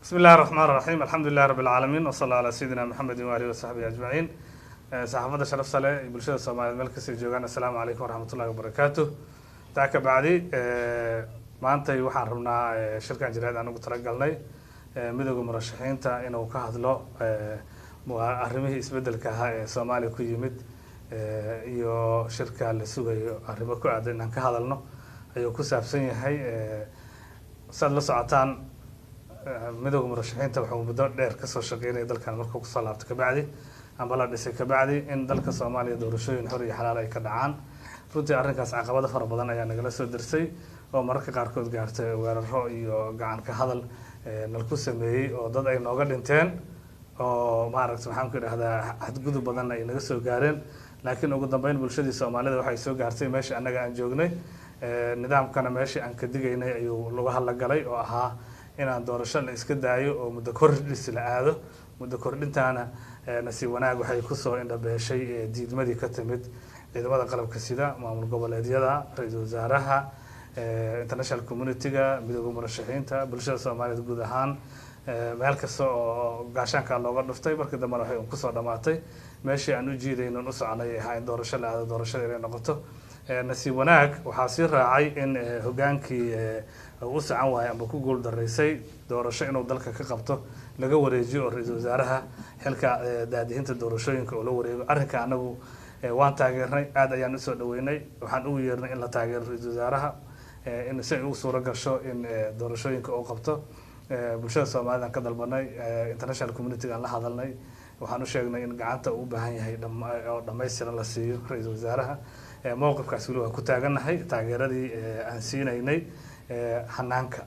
بسم الله الرحمن الرحيم الحمد لله رب العالمين وصلى الله على سيدنا محمد وآله وصحبه أجمعين. صحافة شرف صلاه بلشة الصومالية ملك سجوجان السلام عليكم ورحمة الله وبركاته. تاك بعدي ما أنت يوحنا رمنا شركة جريدة أنا قلت رجلني مدعو مرشحين تا إنه كهذا لا أرميه إسبدل كها الصومالي كيمد يو شركة لسوق أرمكو عدنا كهذا لنا يو كسب سنة هاي صار لساعتان مدعو مرشحين تبعهم بدور دير كسر شقيين دل كان مركو كصلاة كبعدي أم بلاد دسي كبعدي إن دل كصوماليا دورشوين حرية حلال أي كدعان runtii arrinkaas caqabado fara badan ayaa nagala soo dirsay oo mararka qaarkood gaartay weeraro iyo gacan ka hadal nalku sameeyay oo dad ay nooga dhinteen oo maaragtay waxaan ku idhaahdaa xadgudub badan ay naga soo gaareen laakiin ugu dambeyn bulshadii Soomaalida waxay soo gaartay meesha anaga aan joognay nidaamkana meesha aan ka digaynay ayuu lagu halagalay oo ahaa inaan doorasho la iska daayo oo muddo kordhis la aado muddo kordhintaana nasiib wanaag waxay ku soo indhabeeshay diidmadii ka timid ciidamada qalabka sida maamul goboleedyada ra'iisul wasaaraha international community-ga midowga murashaxiinta bulshada Soomaaliyeed guud ahaan meel kasta oo gaashaanka looga dhuftay markii dambe waxay ku soo dhamaatay meeshii aan u jiidayno u soconay in doorasho la aado doorashada inay noqoto nasiib wanaag waxaa sii raacay in hogaankii uu sacan waayay ama ku guul dareysay doorasho inuu dalka ka qabto laga wareejiyo ra'iisul wasaaraha xilka daadihinta doorashooyinka oo la wareego arrinka anagu waan taageernay aad ayaan u soo dhaweynay waxaan ugu yeernay in la taageero ra'iisul wasaaraha in si uu suura gasho in doorashooyinka uu qabto bulshada Soomaaliyeed ka dalbanay international community-ga la hadalnay waxaan u sheegnay in gacanta uu u baahan yahay oo dhameystiran la siiyo ra'iisul wasaaraha mowqifkaas wali waa ku taaganahay taageeradii aan siinaynay hanaanka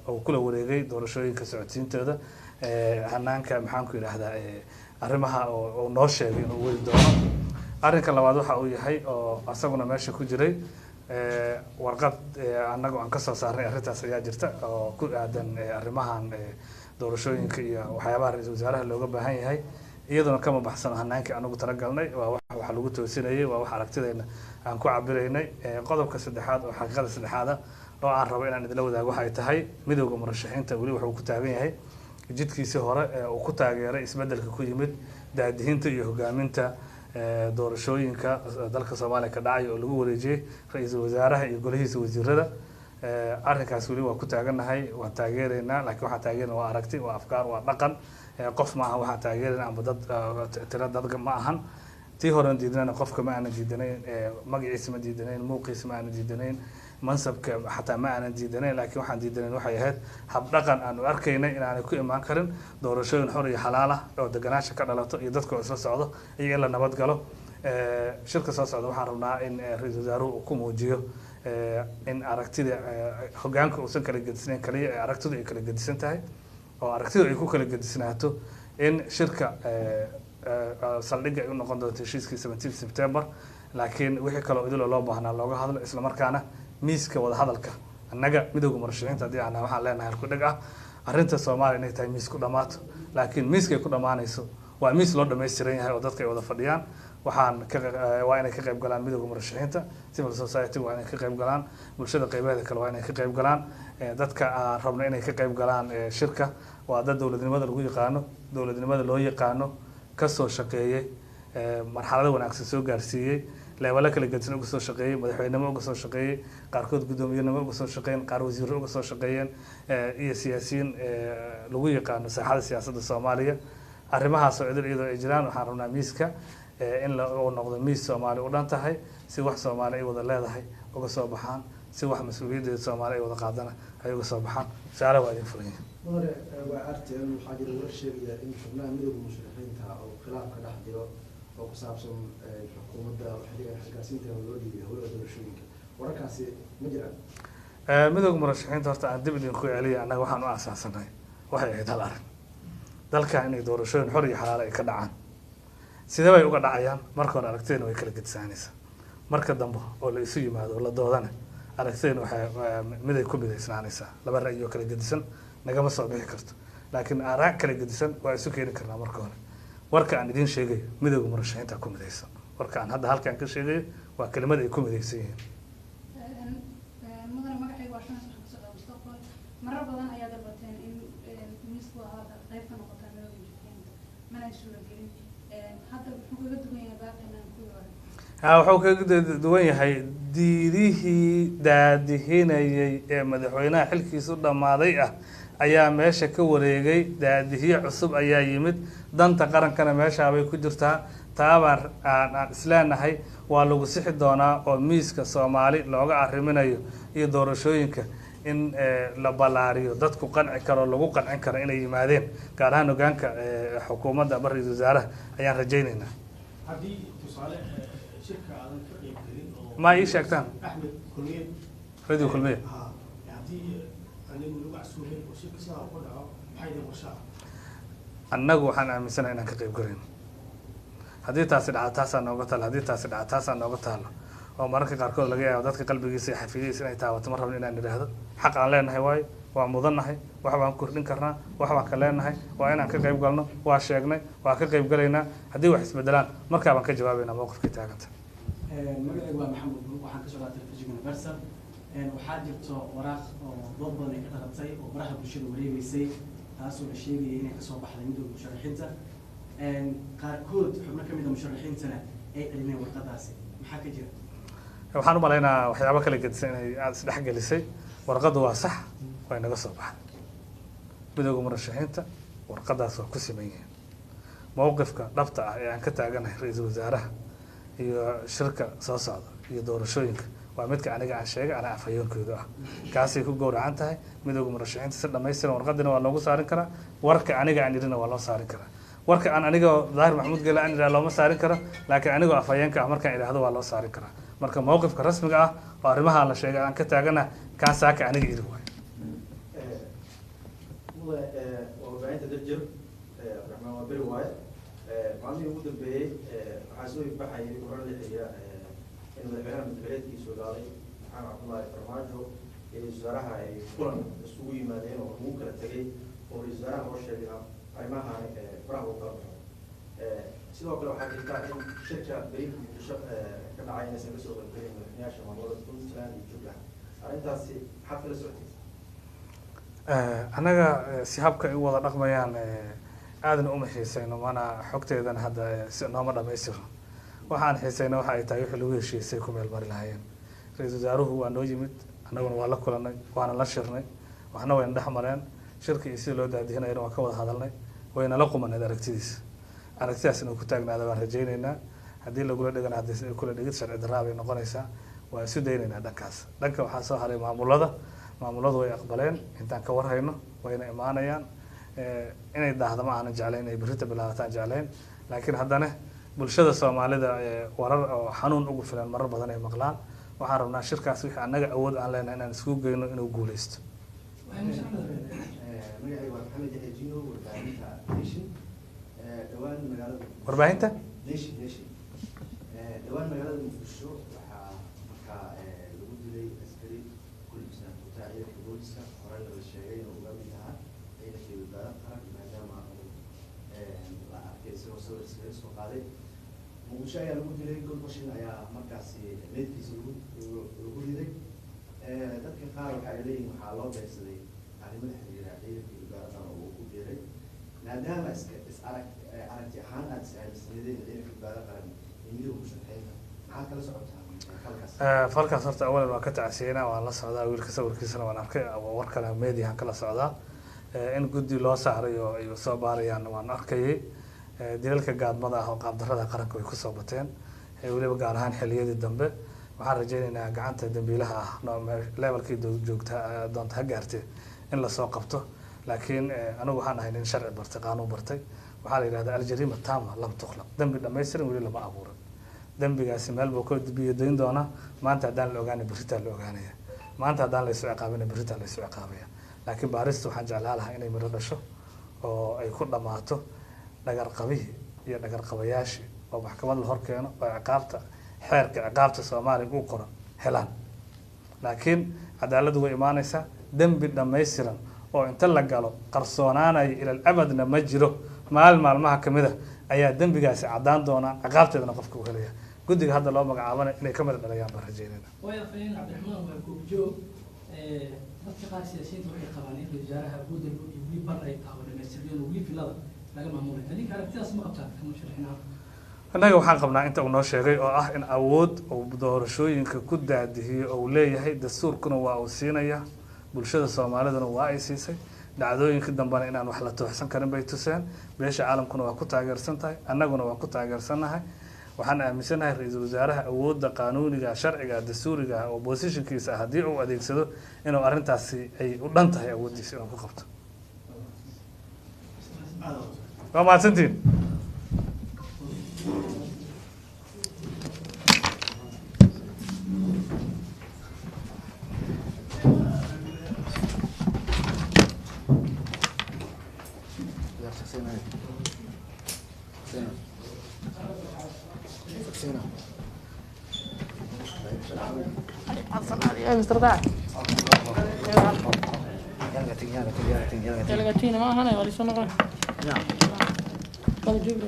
oo kula wareegay doorashooyinka socodsiintooda hanaanka maxaan ku idhaahdaa arrimaha oo noo sheegay inuu wadi doono arrinka labaad waxa uu yahay oo asaguna meesha ku jiray warqad anagu aan ka soo saarnay arrintaas ayaa jirta oo ku aadan arrimahan doorashooyinka iyo waxyaabaha ra'iisul wasaaraha looga baahan yahay iyaduna kama baxsano hanaankii anagu talagalnay waa wax lagu toosinayay waa wax aragtideena aan ku cabiraynay qodobka saddexaad oo xaqiiqada saddexaad oo aan rabo inaan idila wadaago waxay tahay midowga murashaxiinta wali wuxuu ku taagan yahay jidkiisii hore uu ku taageeray isbedelka ku yimid daadihinta iyo hogaaminta doorashooyinka dalka Soomaaliya ka dhacay oo lagu wareejiyay ra'iisul wasaaraha iyo golahiisa wasiirada arrinkaas wali waa ku taaganahay waan taageeraynaa laakiin waxa taageerana waa aragti waa afkaar waa dhaqan qof ma aha waxa taageerana ama dad tira dad ma ahan tii hore diidana qofka ma aanan diidanayn magaciisa ma diidanayn muuqiisa ma aanan diidanayn mansabka xataa ma aanan diidanayn laakiin waxaan diidanayn waxay ahayd hab dhaqan aan u arkaynay in aanay ku imaan karin doorashooyin xor iyo xalaal ah oo deganaansho ka dhalato iyo dadka oo isla socdo iyo in la nabad galo shirka soo socda waxaan rabnaa in ra'iisul wasaaruhu uu ku muujiyo in aragtida hoggaanka uusan kala gedisnayn kaliya aragtidu ay kala gedisan tahay oo aragtidu ay ku kala gedisnaato in shirka saldhigga ay u noqon doonto heshiiskii 17 September laakiin wixii kale oo idil loo baahnaa looga hadlo isla markaana miiska wada hadalka annaga midowga murashaxiinta hadii aan waxaan leenahay ku dhig arrinta Soomaaliya inay tahay miis ku dhamaato laakiin miiska ay ku dhamaanayso waa miis loo dhameystiran yahay oo dadka ay wada fadhiyaan waxaan waa inay ka qayb galaan midowga murashaxiinta civil society waa inay ka qayb galaan bulshada qaybaheeda kale waa inay ka qayb galaan dadka rabna inay ka qayb galaan shirka waa dad dawladnimada lagu yaqaano dawladnimada loo yaqaano ka soo shaqeeyay marxalado wanaagsan soo gaarsiiyay leewala kala gedsan uga soo shaqeeyay madaxweynimo uga soo shaqeeyay qaarkood gudoomiyenimo uga soo shaqeeyeen qaar wasiirro uga soo shaqeeyeen iyo siyaasiyiin lagu yaqaano saaxada siyaasadda Soomaaliya arrimahaas oo iyadoo ay jiraan waxaan rabnaa miiska in la noqdo miis Soomaali u dhan tahay si wax Soomaali ay wada leedahay uga soo baxaan si wax mas'uuliyadda Soomaali ay wada qaadana ay uga soo baxaan saara waa idin furan hore waa arteen waxa jira war sheegaya in xubnaha midowga musharaxiinta oo khilaaf ka dhex jiro oo ku saabsan xukuumadda xiliga xilgaarsiinta loo dhiibay howlaha doorashooyinka wararkaasi ma jiraan midowga murashaxiinta horta aan dib idin ku celiyo annaga waxaan u aasaasanahay waxay ahayd hal arrin dalka inay doorashooyin xor iyo xalaal ay ka dhacaan sidee bay uga dhacayaan marka hore aragtidana way kala gedsaanaysaa marka dambe oo la isu yimaado oo la doodana aragtidana waxay miday ku midaysnaanaysaa laba ra'yi oo kala gedisan nagama soo bixi karto laakiin aaraa kala gedisan waa isu keeni karnaa marka hore warka aan idin sheegayo midowga murashaxiinta ku midaysan warka aan hadda halkaan ka sheegayo waa kelimad ay ku midaysan yihiin mudane magacayga waa shan sano ka socda mustaqbal marar badan ayaa dalbateen in miiska wuxuu kaga duwan yahay diidihii daadihinayay ee madaxweynaha xilkiisu dhammaaday ah ayaa meesha ka wareegay, daadihiye cusub ayaa yimid, danta qarankana meeshaabay ku jirtaa. taabaan aan isleenahay waa lagu sixi doonaa oo miiska Soomaali looga arriminayo iyo doorashooyinka in la balaariyo dadku qanci karo, lagu qancin karo inay yimaadeen, gaar ahaan hoggaanka xukuumadda ra-iisul wasaaraha ayaan rajaynaynaa. haddii tusaale shirka aadan ka qayb gelin oo ma ii sheegtaan Axmed Kulmiye radio kulmiye haddii anigu lagu casuumay oo shirka sidaa ku dhaco maxay idin qorshaa? annagu waxaan aaminsanahay inaan ka qayb galayno. haddii taasi dhaca taasaa nooga taalo, haddii taasi dhaca taasaa nooga taalo, oo mararka qaarkood laga yaabo dadka qalbigiisa iyo xafidihiisa inay taabato. ma rabno inaan idhaahdo xaq aan leenahay waayo, waa mudannahay, wax baan kordhin karnaa, wax baan ka leenahay, waa inaan ka qayb galno, waa sheegnay, waa ka qayb galaynaa. haddii wax isbedelaan markaa baan ka jawaabaynaa mowqifkii taaganta. magacaygu waa maxamed buruq, waxaan ka socdaa telefishinka universal. waxaa jirto waraaq oo dood badan ay ka dhalatay oo baraha bulshada wareegeysay, taasoo la sheegayay inay kasoo baxday midowga musharaxiinta. qaarkood xubno ka mid a musharaxiintana ay celineen warqadaasi, maxaa ka jira? waxaan u malaynaa waxyaabo kala gedisan inay aada isdhexgelisay. warqaddu waa sax, way naga soo baxday midowga murashaxiinta. warqadaas waa ku siman yihiin. mowqifka dhabta ah ee aan ka taaganahay ra-iisul wasaaraha iyo shirka soo socda iyo doorashooyinka waa midka aniga aan sheegay, anaa afhayoonkooda ah. kaasay ku gowracan tahay. midowga murashaxiinta si dhamaystiran warqadina waa loogu saarin karaa, warka aniga aan idhina waa loo saarin karaa. warka aan anigoo daahir maxamuud gele aan idhaha looma saarin karo, laakiin anigoo afhayeenka ah markaan idhaahdo waa loo saarin karaa. marka mowqifka rasmiga ah oo arrimaha la sheegay aan ka taagana kaan saaka aniga iri waayo. warbaahinta darjir abdiraxmaan waa beri waaye. maalmihii ugu dambeeyey waxaa soo ifbaxayay warar la xiriira in madaxweynaha mudbereedkiisu ogaaday maxamed cabdullaahi farmaajo iyo ra-iisul wasaaraha ay kulan isugu yimaadeen oo lagu kala tegay oo ra-iisul wasaaraha loo sheegay arrimahan faraha uu kala baxo. sidoo kale waxaa jirta in shirka beriga muqdisho ka dhacay inaysan kasoo qaybgelin madaxweynayaasha maamulada Puntland iyo Jubbaland. arrintaasi maxaad kala socotay? annaga si habka ay u wada dhaqmayaan aadna uma xiisayno, mana xogteedana hadda si nooma dhamaystirno. waxaan xiisayna waxa ay tahay wixii lagu heshiisay ku meel mari lahaayeen. ra-iisul wasaaruhu waa noo yimid, annaguna waa la kulanay, waana la shirnay, waxna wayna dhex mareen. shirka iyo sida loo daadihinayna waa ka wada hadalnay, wayna la qumaneed aragtidiisa. aragtidaas inuu ku taagnaada baan rajaynaynaa. haddii lagula dhegana haddii kula dhegid sharci darraa bay noqonaysaa. waan isu daynaynaa dhankaas. dhanka waxaa soo haray maamuladu way aqbaleen intaan ka warhayno, wayna imaanayaan. inay daahda ma aanan jeclayn, inay berrita bilaabataan jeclayn, laakiin haddana bulshada Soomaalida warar oo xanuun ugu filan marar badan ay maqlaan. waxaan rabnaa shirkaas wixii annaga awood aan leenahay inaan iskugu geyno inuu guuleysto. magacaygu waa maxamed yaxya warbaahinta nation. dhawaan magaalada warbaahinta nation dhawaan magaalada muqdisho waxaa markaa lagu dilay askari kulibsan kutaa ciidanka booliska. horena la sheegay inuu uga mid ahaa ciidankii badbaado qaran, maadaama la arkay isagoo sawir iskaga soo qaaday. muqdisho ayaa lagu dilay. gol qashin ayaa markaasi meydkiisa lagu riday. dadka qaar waxa ay leeyihin waxaa loo beegsaday arrimo la xiriira ciidankii badbaado qaran oo uu ku biiray. maadaama aragti ahaan aada is-aaminsanideen ciidanka badbaado qaran iyo midowga musharaxiinta, maxaad kala socotaa falkaas? falkaas horta awalan waa ka tacsiyeynaa, waan la socdaa. wiilka sawirkiisana waan arkay, warkana mediahan kala socdaa. in guddi loo saaray oo ay soo baarayaan waan arkayay. dilalka gaadmada ah oo qaabdarrada qaranka way kusoo bateen, weliba gaar ahaan xilliyadii dambe. waxaan rajaynaynaa gacanta dambiilaha ah levelkii joogta doonta ha gaartee in lasoo qabto. laakiin anigu waxaan ahay nin sharci bartay, qaanuun bartay. waxaa la yidhahdaa aljariima tama lam tukhlaq. dembi dhamaystiran weli lama abuurin. dembigaasi meel buu ka biyodayn doonaa. maanta haddaan la ogaana berritaa la ogaanaya. maanta haddaan laysu ciqaabina berritaa laysu ciqaabaya. laakiin baarista waxaan jeclaa lahaa inay miro dhasho oo ay ku dhammaato dhagarqabihii iyo dhagarqabayaashii oo maxkamad la hor keeno oo ciqaabta xeerka ciqaabta Soomaaliya uu qoro helaan. laakiin cadaaladdu way imaanaysaa. dembi dhamaystiran oo inta la galo qarsoonaanaya ilal abadna ma jiro. maalmaha kamid ah ayaa dembigaasi caddaan doonaa, ciqaabteedana qofka uu helaya. guddiga hadda loo magacaabana inay ka mid dhalayaan baan rajaynayna. way afayeen cabdiraxmaan waa goobjoog. dadka qaar siyaasiyiinta waxay qabaan in wasaaraha gudaha iyo wili bar ay tahay dhamaystireen wili filada laga maamulay adinka aragtidaas ma qabtaan ka musharaxiin annaga waxaan qabnaa inta uu noo sheegay oo ah in awood uu doorashooyinka ku daadihiyo oo uu leeyahay dastuurkuna waa uu siinaya bulshada soomaaliduna waa ay siisay dhacdooyinka dambena inaan wax la tooxsan karin bay tuseen beesha caalamkuna waa ku taageersan tahay annaguna waa ku taageersannahay waxaan aaminsanahay ra-iisul wasaaraha awoodda qaanuuniga sharciga dastuuriga oo positionkiisa ah haddii uu adeegsado inuu arrintaasi ay u dhan tahay awooddiisa inuu ku qabto waa mahadsantiin Delegatina ma ahane, wali soo noqon. Kala joog.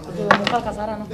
Hadda muuqaalka saarana.